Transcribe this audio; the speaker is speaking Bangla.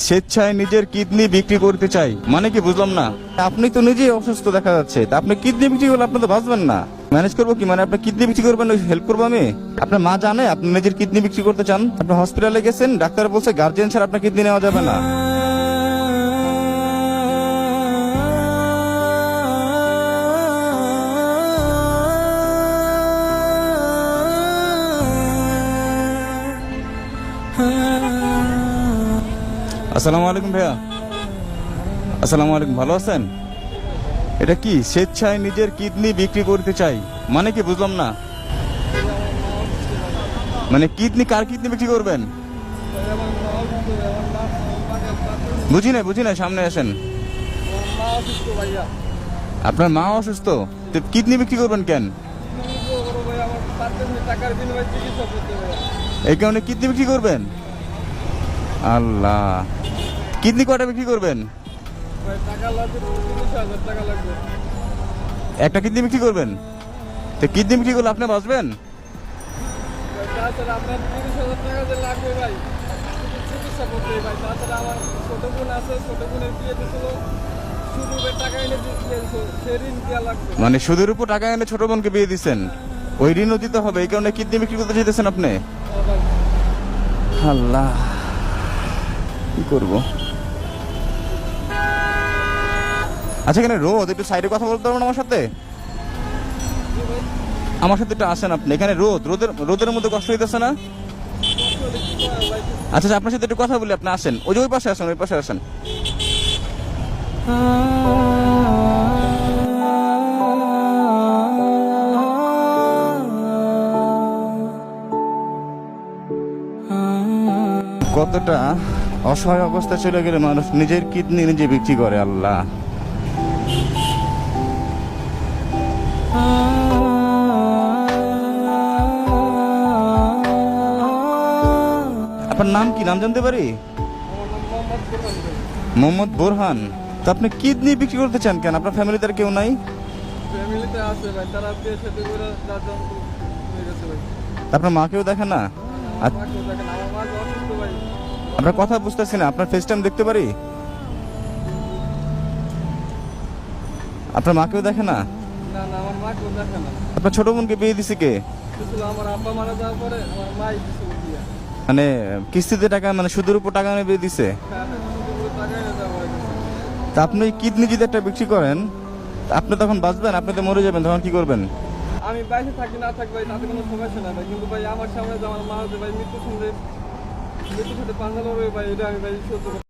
স্বেচ্ছায় নিজের কিডনি বিক্রি করতে চাই মানে কি বুঝলাম না। আপনি তো নিজেই অসুস্থ দেখা যাচ্ছে, তা আপনি কিডনি বিক্রি করলে আপনি তো বাঁচবেন না। ম্যানেজ করবো কি, মানে আপনি কিডনি বিক্রি করবেন, হেল্প করবো আমি? আপনার মা জানে আপনি নিজের কিডনি বিক্রি করতে চান? আপনি হসপিটালে গেছেন, ডাক্তার বলছে গার্জিয়ান ছাড়া আপনার কিডনি নেওয়া যাবে না। আসসালামু আলাইকুম ভাইয়া। আসসালামু আলাইকুম, ভালো আছেন? এটা কি স্বেচ্ছায় নিজের কিডনি বিক্রি করতে চাই মানে কি বুঝলাম না। মানে কিডনি, কার কিডনি বিক্রি করবেন? বুঝি না, সামনে আসেন। আপনার মা অসুস্থ, তো কিডনি বিক্রি করবেন কেন? এই কারণে কিডনি বিক্রি করবেন? আল্লাহ, কিডনি কয়টা বিক্রি করবেন? একটা কিডনি বিক্রি করবেন? তো কিডনি বিক্রি করলে আপনি বাঁচবেন? মানে সুদের উপর টাকা এনে ছোট বোনকে বিয়ে দিচ্ছেন, ওই ঋণও দিতে হবে, এই কারণে কিডনি বিক্রি করতে চাইতেছেন আপনি? আল্লাহ, কি করবো? আচ্ছা, এখানে রোদ, একটু সাইডে কথা বলতে পারবেন আমার সাথে? আমার সাথে একটু আসেন আপনি। এখানে রোদের মধ্যে কষ্ট হইতেছে না? আচ্ছা, আপনার সাথে একটু কথা বলি, আপনি আসেন, ওই পাশে আসেন, ওই পাশে আসেন। কতটা অসহায় অবস্থা চলে গেলে মানুষ নিজের কিডনি নিজে বিক্রি করে। আল্লাহ, আপনার নাম কি, নাম জানতে পারি? মোহাম্মদ বোরহান। তো আপনি কিডনি বিক্রি করতে চান কেন? আপনার ফ্যামিলিতে আর কেউ নাই? আপনার মাকেও দেখেন না? আপনার কথা বুঝতেছি না, আপনার ফেস টাইম দেখতে পারি? আপনার মাকেও দেখে না? আপনার ছোট বোনকে বিয়ে দিছে কে? মানে কিস্তিতে টাকা, মানে সুদের উপর টাকা এনে বিয়ে দিছে? তা আপনি কিডনি যদি একটা বিক্রি করেন, আপনি তখন বাঁচবেন? আপনি তো মরে যাবেন, তখন কি করবেন? আমি বাইরে থাকি না থাকি ভাই, তাতে কোনো সমস্যা না ভাই, কিন্তু ভাই আমার সামনে যে আমার মা হচ্ছে ভাই মৃত্যুর সাথে পাঞ্জা লড়বে ভাই, এটা আমি ভাই সহ্য